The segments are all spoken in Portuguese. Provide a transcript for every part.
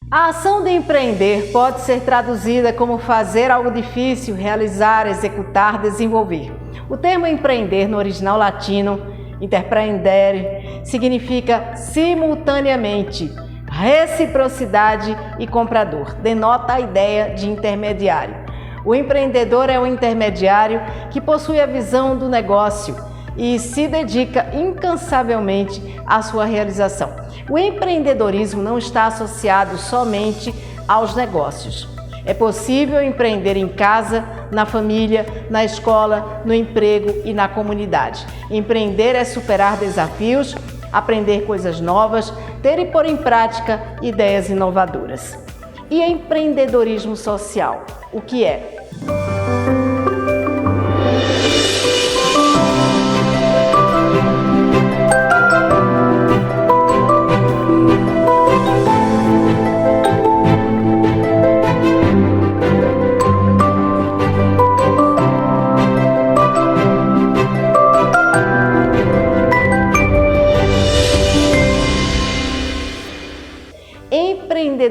A ação de empreender pode ser traduzida como fazer algo difícil, realizar, executar, desenvolver. O termo empreender no original latino, interprendere, significa simultaneamente reciprocidade e comprador. Denota a ideia de intermediário. O empreendedor é o intermediário que possui a visão do negócio e se dedica incansavelmente à sua realização. O empreendedorismo não está associado somente aos negócios. É possível empreender em casa, na família, na escola, no emprego e na comunidade. Empreender é superar desafios, aprender coisas novas, ter e pôr em prática ideias inovadoras. E empreendedorismo social, o que é?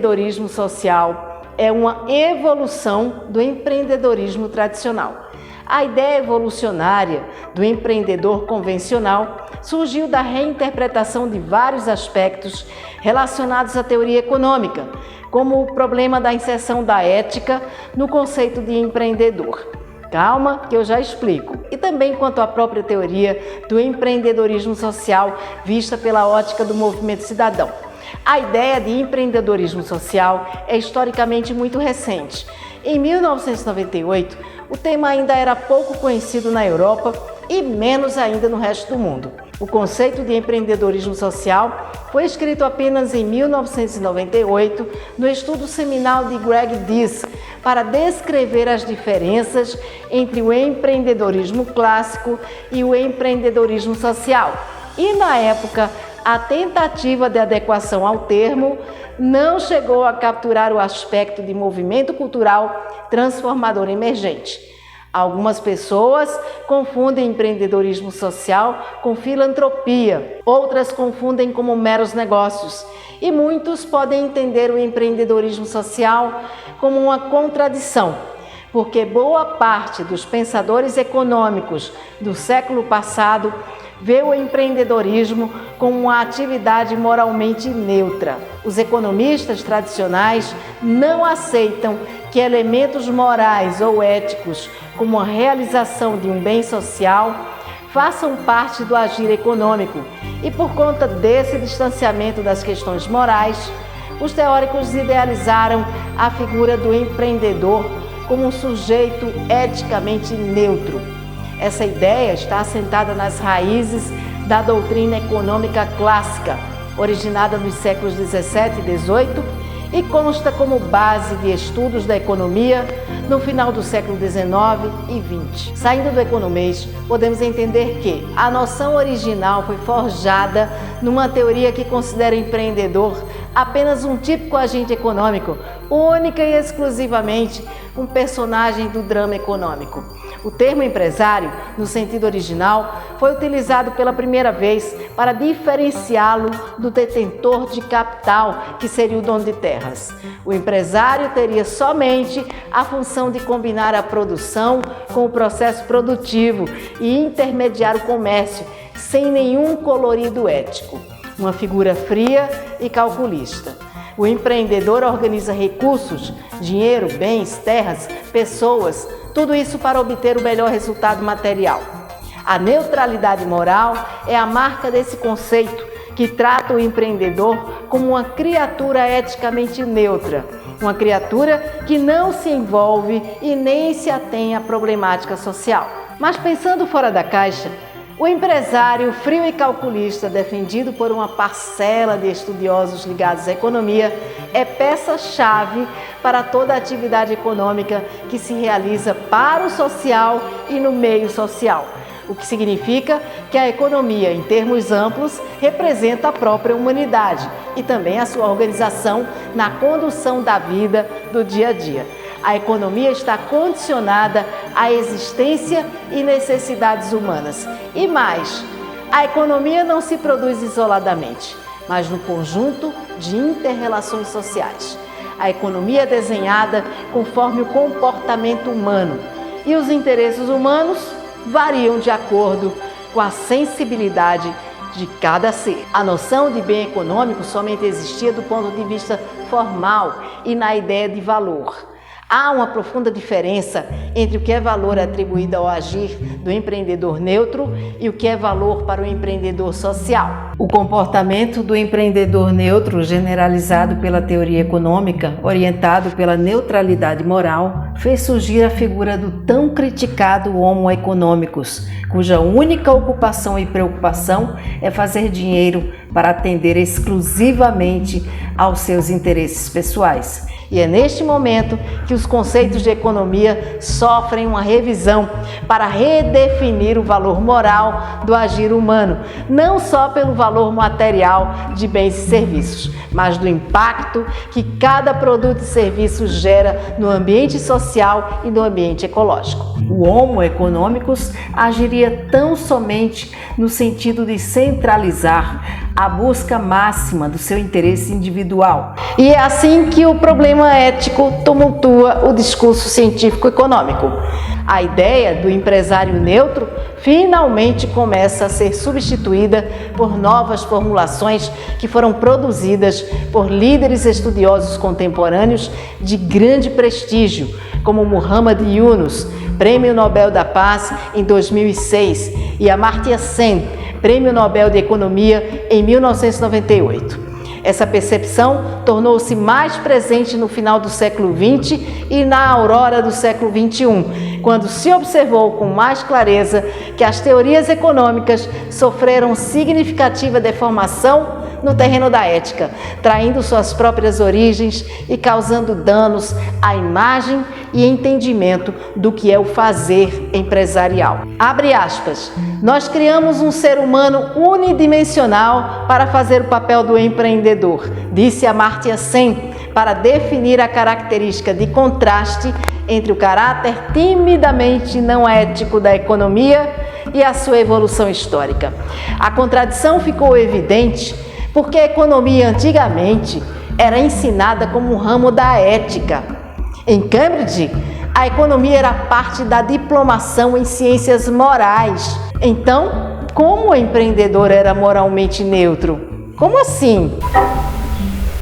Empreendedorismo social é uma evolução do empreendedorismo tradicional. A ideia evolucionária do empreendedor convencional surgiu da reinterpretação de vários aspectos relacionados à teoria econômica, como o problema da inserção da ética no conceito de empreendedor. Calma, que eu já explico. E também quanto à própria teoria do empreendedorismo social vista pela ótica do movimento cidadão. A ideia de empreendedorismo social é historicamente muito recente. Em 1998, o tema ainda era pouco conhecido na Europa e menos ainda no resto do mundo. O conceito de empreendedorismo social foi escrito apenas em 1998 no estudo seminal de Greg Dees para descrever as diferenças entre o empreendedorismo clássico e o empreendedorismo social. E na época, a tentativa de adequação ao termo não chegou a capturar o aspecto de movimento cultural transformador emergente. Algumas pessoas confundem empreendedorismo social com filantropia, outras confundem como meros negócios, e muitos podem entender o empreendedorismo social como uma contradição, porque boa parte dos pensadores econômicos do século passado vê o empreendedorismo como uma atividade moralmente neutra. Os economistas tradicionais não aceitam que elementos morais ou éticos, como a realização de um bem social, façam parte do agir econômico. E por conta desse distanciamento das questões morais, os teóricos idealizaram a figura do empreendedor como um sujeito eticamente neutro. Essa ideia está assentada nas raízes da doutrina econômica clássica, originada nos séculos 17 e 18, e consta como base de estudos da economia no final do século 19 e 20. Saindo do economês, podemos entender que a noção original foi forjada numa teoria que considera o empreendedor apenas um típico agente econômico, única e exclusivamente um personagem do drama econômico. O termo empresário, no sentido original, foi utilizado pela primeira vez para diferenciá-lo do detentor de capital, que seria o dono de terras. O empresário teria somente a função de combinar a produção com o processo produtivo e intermediar o comércio, sem nenhum colorido ético. Uma figura fria e calculista. O empreendedor organiza recursos, dinheiro, bens, terras, pessoas, tudo isso para obter o melhor resultado material. A neutralidade moral é a marca desse conceito, que trata o empreendedor como uma criatura eticamente neutra, uma criatura que não se envolve e nem se atém à problemática social. Mas pensando fora da caixa, o empresário frio e calculista, defendido por uma parcela de estudiosos ligados à economia, é peça-chave para toda a atividade econômica que se realiza para o social e no meio social, o que significa que a economia, em termos amplos, representa a própria humanidade e também a sua organização na condução da vida do dia a dia. A economia está condicionada à existência e necessidades humanas. E mais, a economia não se produz isoladamente, mas no conjunto de inter-relações sociais. A economia é desenhada conforme o comportamento humano e os interesses humanos variam de acordo com a sensibilidade de cada ser. A noção de bem econômico somente existia do ponto de vista formal e na ideia de valor. Há uma profunda diferença entre o que é valor atribuído ao agir do empreendedor neutro e o que é valor para o empreendedor social. O comportamento do empreendedor neutro, generalizado pela teoria econômica, orientado pela neutralidade moral, fez surgir a figura do tão criticado Homo economicus, cuja única ocupação e preocupação é fazer dinheiro para atender exclusivamente aos seus interesses pessoais. E é neste momento que os conceitos de economia sofrem uma revisão para redefinir o valor moral do agir humano, não só pelo valor material de bens e serviços, mas do impacto que cada produto e serviço gera no ambiente social e no ambiente ecológico. O Homo economicus agiria tão somente no sentido de centralizar a busca máxima do seu interesse individual. E é assim que o problema ético tumultua o discurso científico-econômico. A ideia do empresário neutro finalmente começa a ser substituída por novas formulações que foram produzidas por líderes estudiosos contemporâneos de grande prestígio, como Muhammad Yunus, Prêmio Nobel da Paz em 2006, e Amartya Sen, Prêmio Nobel de Economia em 1998. Essa percepção tornou-se mais presente no final do século XX e na aurora do século XXI, quando se observou com mais clareza que as teorias econômicas sofreram significativa deformação no terreno da ética, traindo suas próprias origens e causando danos à imagem e entendimento do que é o fazer empresarial. Abre aspas. Nós criamos um ser humano unidimensional para fazer o papel do empreendedor, disse Amartya Sen, para definir a característica de contraste entre o caráter timidamente não ético da economia e a sua evolução histórica. A contradição ficou evidente porque a economia antigamente era ensinada como um ramo da ética. Em Cambridge, a economia era parte da diplomação em ciências morais. Então, como o empreendedor era moralmente neutro? Como assim?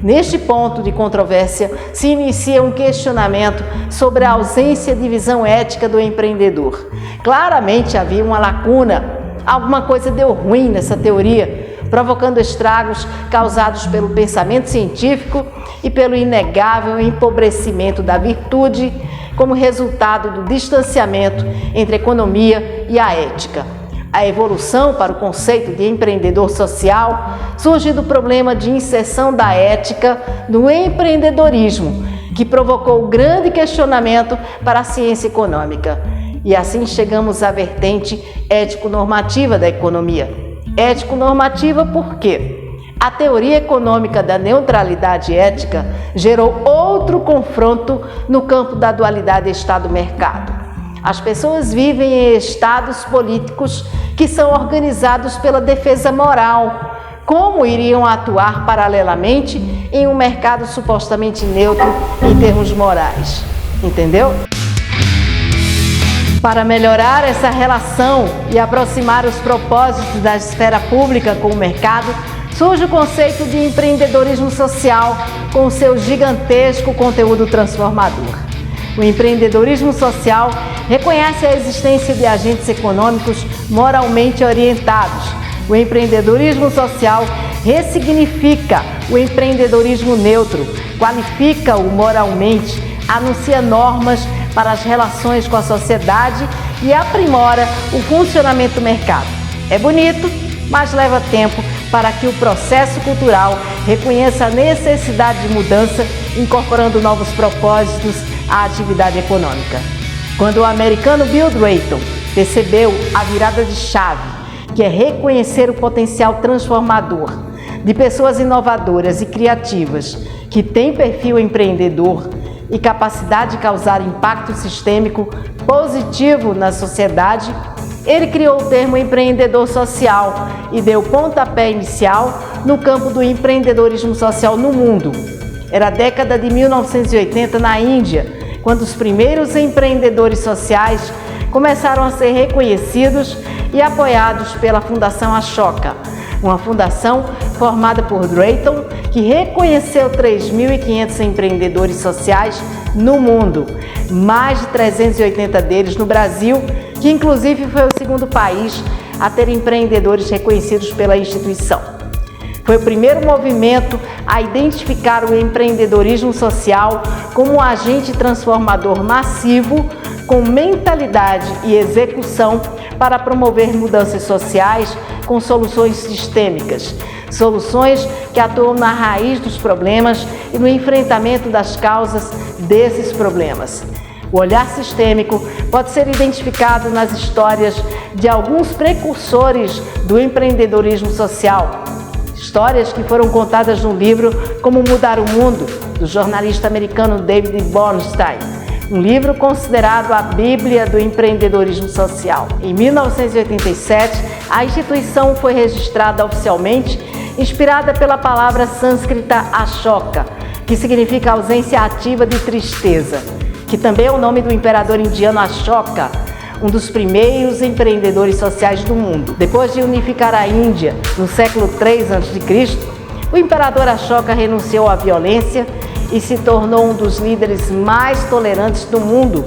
Neste ponto de controvérsia, se inicia um questionamento sobre a ausência de visão ética do empreendedor. Claramente havia uma lacuna, alguma coisa deu ruim nessa teoria, provocando estragos causados pelo pensamento científico e pelo inegável empobrecimento da virtude como resultado do distanciamento entre a economia e a ética. A evolução para o conceito de empreendedor social surge do problema de inserção da ética no empreendedorismo, que provocou grande questionamento para a ciência econômica. E assim chegamos à vertente ético-normativa da economia. Ético-normativa por quê? A teoria econômica da neutralidade ética gerou outro confronto no campo da dualidade Estado-mercado. As pessoas vivem em estados políticos que são organizados pela defesa moral. Como iriam atuar paralelamente em um mercado supostamente neutro em termos morais? Entendeu? Para melhorar essa relação e aproximar os propósitos da esfera pública com o mercado, surge o conceito de empreendedorismo social com seu gigantesco conteúdo transformador. O empreendedorismo social reconhece a existência de agentes econômicos moralmente orientados. O empreendedorismo social ressignifica o empreendedorismo neutro, qualifica-o moralmente, anuncia normas para as relações com a sociedade e aprimora o funcionamento do mercado. É bonito, mas leva tempo para que o processo cultural reconheça a necessidade de mudança, incorporando novos propósitos à atividade econômica. Quando o americano Bill Drayton percebeu a virada de chave, que é reconhecer o potencial transformador de pessoas inovadoras e criativas que têm perfil empreendedor e capacidade de causar impacto sistêmico positivo na sociedade, ele criou o termo empreendedor social e deu pontapé inicial no campo do empreendedorismo social no mundo. Era a década de 1980 na Índia, quando os primeiros empreendedores sociais começaram a ser reconhecidos e apoiados pela Fundação Ashoka, uma fundação formada por Drayton, que reconheceu 3.500 empreendedores sociais no mundo, mais de 380 deles no Brasil, que inclusive foi o segundo país a ter empreendedores reconhecidos pela instituição. Foi o primeiro movimento a identificar o empreendedorismo social como um agente transformador massivo com mentalidade e execução para promover mudanças sociais com soluções sistêmicas, soluções que atuam na raiz dos problemas e no enfrentamento das causas desses problemas. O olhar sistêmico pode ser identificado nas histórias de alguns precursores do empreendedorismo social. Histórias que foram contadas no livro Como Mudar o Mundo, do jornalista americano David Bornstein, um livro considerado a Bíblia do empreendedorismo social. Em 1987, a instituição foi registrada oficialmente, inspirada pela palavra sânscrita Ashoka, que significa ausência ativa de tristeza, que também é o nome do imperador indiano Ashoka, um dos primeiros empreendedores sociais do mundo. Depois de unificar a Índia no século III a.C., o imperador Ashoka renunciou à violência e se tornou um dos líderes mais tolerantes do mundo,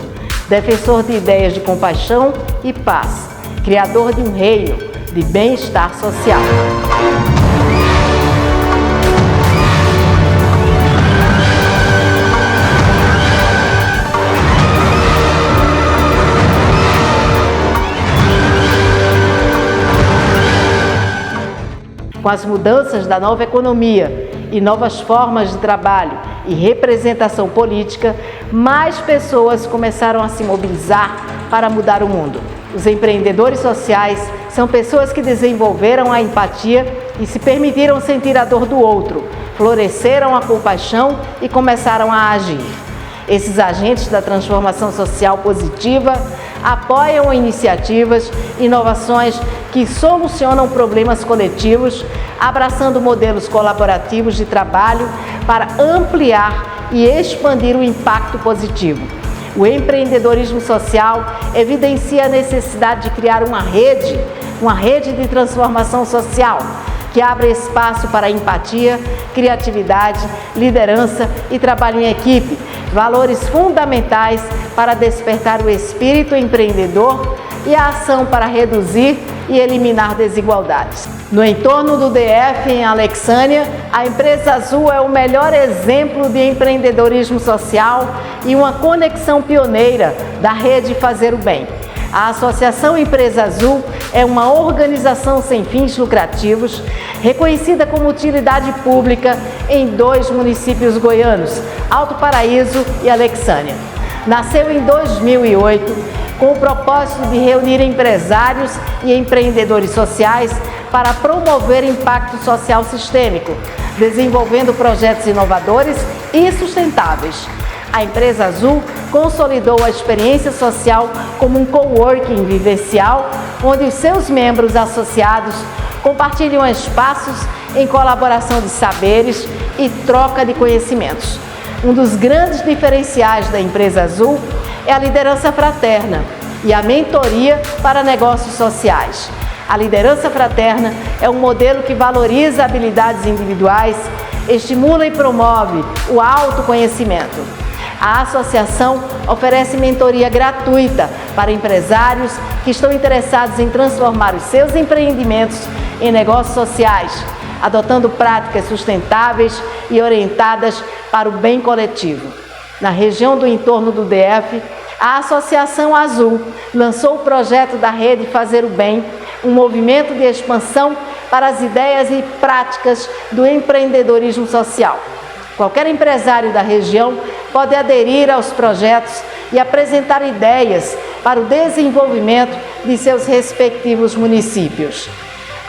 defensor de ideias de compaixão e paz, criador de um reino de bem-estar social. Com as mudanças da nova economia e novas formas de trabalho e representação política, mais pessoas começaram a se mobilizar para mudar o mundo. Os empreendedores sociais são pessoas que desenvolveram a empatia e se permitiram sentir a dor do outro, floresceram a compaixão e começaram a agir. Esses agentes da transformação social positiva apoiam iniciativas, inovações que solucionam problemas coletivos, abraçando modelos colaborativos de trabalho para ampliar e expandir o impacto positivo. O empreendedorismo social evidencia a necessidade de criar uma rede de transformação social, que abre espaço para empatia, criatividade, liderança e trabalho em equipe, valores fundamentais para despertar o espírito empreendedor e a ação para reduzir e eliminar desigualdades. No entorno do DF, em Alexânia, a Empresa Azul é o melhor exemplo de empreendedorismo social e uma conexão pioneira da rede Fazer o Bem. A Associação Empresa Azul é uma organização sem fins lucrativos, reconhecida como utilidade pública em 2 municípios goianos, Alto Paraíso e Alexânia. Nasceu em 2008 com o propósito de reunir empresários e empreendedores sociais para promover impacto social sistêmico, desenvolvendo projetos inovadores e sustentáveis. A Empresa Azul consolidou a experiência social como um coworking vivencial, onde os seus membros associados compartilham espaços em colaboração de saberes e troca de conhecimentos. Um dos grandes diferenciais da Empresa Azul é a liderança fraterna e a mentoria para negócios sociais. A liderança fraterna é um modelo que valoriza habilidades individuais, estimula e promove o autoconhecimento. A associação oferece mentoria gratuita para empresários que estão interessados em transformar os seus empreendimentos em negócios sociais, adotando práticas sustentáveis e orientadas para o bem coletivo. Na região do entorno do DF, a Associação Azul lançou o projeto da Rede Fazer o Bem, um movimento de expansão para as ideias e práticas do empreendedorismo social. Qualquer empresário da região pode aderir aos projetos e apresentar ideias para o desenvolvimento de seus respectivos municípios.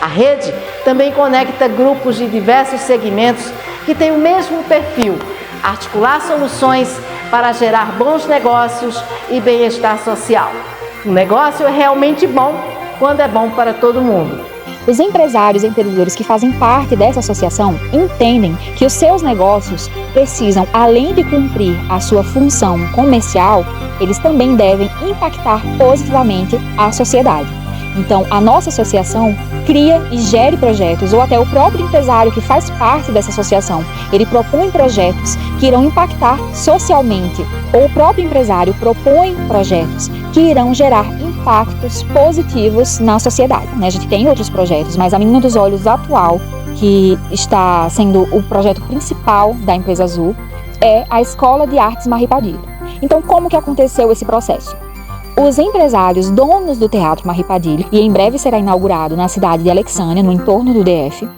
A rede também conecta grupos de diversos segmentos que têm o mesmo perfil, articular soluções para gerar bons negócios e bem-estar social. Um negócio é realmente bom quando é bom para todo mundo. Os empresários e empreendedores que fazem parte dessa associação entendem que os seus negócios precisam, além de cumprir a sua função comercial, eles também devem impactar positivamente a sociedade. Então, a nossa associação cria e gere projetos, ou até o próprio empresário que faz parte dessa associação, ele propõe projetos que irão impactar socialmente, ou o próprio empresário propõe projetos que irão gerar impactos positivos na sociedade. A gente tem outros projetos, mas a menina dos olhos atual, que está sendo o projeto principal da Empresa Azul, é a Escola de Artes Marri Padilha. Então, como que aconteceu esse processo? Os empresários, donos do Teatro Marri Padilha, e em breve será inaugurado na cidade de Alexânia, no entorno do DF,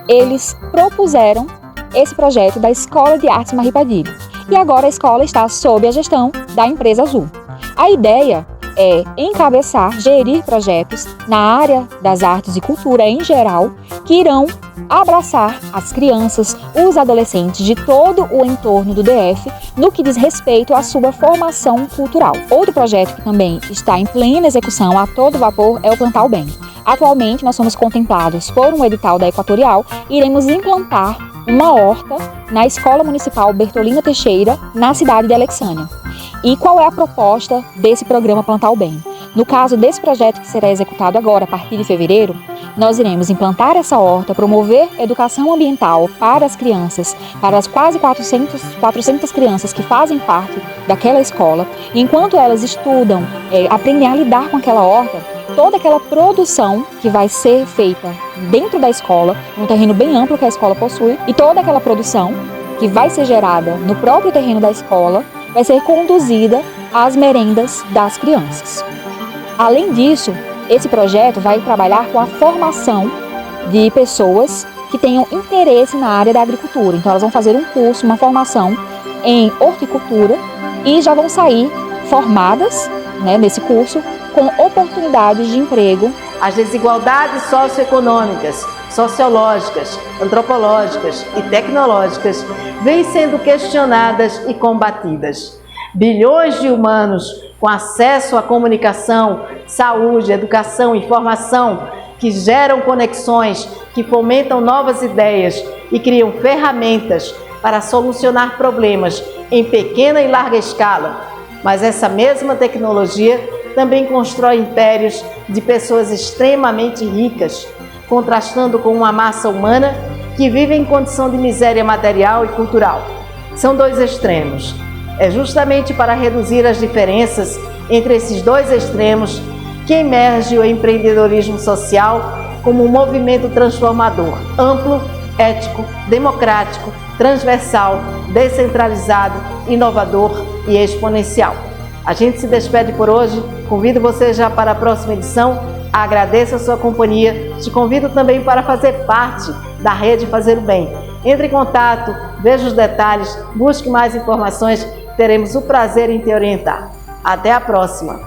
eles propuseram esse projeto da Escola de Artes Marri Padilha. E agora a escola está sob a gestão da Empresa Azul. A ideia é encabeçar, gerir projetos na área das artes e cultura em geral, que irão abraçar as crianças, os adolescentes de todo o entorno do DF no que diz respeito à sua formação cultural. Outro projeto que também está em plena execução a todo vapor é o Plantar o Bem. Atualmente nós somos contemplados por um edital da Equatorial e iremos implantar uma horta na Escola Municipal Bertolina Teixeira, na cidade de Alexânia. E qual é a proposta desse programa Plantar o Bem? No caso desse projeto que será executado agora, a partir de fevereiro, nós iremos implantar essa horta, promover educação ambiental para as crianças, para as quase 400 crianças que fazem parte daquela escola. E enquanto elas estudam, aprendem a lidar com aquela horta, toda aquela produção que vai ser feita dentro da escola, num terreno bem amplo que a escola possui, e toda aquela produção que vai ser gerada no próprio terreno da escola, vai ser conduzida às merendas das crianças. Além disso, esse projeto vai trabalhar com a formação de pessoas que tenham interesse na área da agricultura. Então elas vão fazer um curso, uma formação em horticultura e já vão sair formadas, nesse curso, com oportunidades de emprego. As desigualdades socioeconômicas, sociológicas, antropológicas e tecnológicas vêm sendo questionadas e combatidas. Bilhões de humanos com acesso à comunicação, saúde, educação e formação que geram conexões, que fomentam novas ideias e criam ferramentas para solucionar problemas em pequena e larga escala. Mas essa mesma tecnologia também constrói impérios de pessoas extremamente ricas, contrastando com uma massa humana que vive em condição de miséria material e cultural. São dois extremos. É justamente para reduzir as diferenças entre esses dois extremos que emerge o empreendedorismo social como um movimento transformador, amplo, ético, democrático, transversal, descentralizado, inovador e exponencial. A gente se despede por hoje, convido você já para a próxima edição, agradeço a sua companhia, te convido também para fazer parte da Rede Fazer o Bem. Entre em contato, veja os detalhes, busque mais informações, teremos o prazer em te orientar. Até a próxima!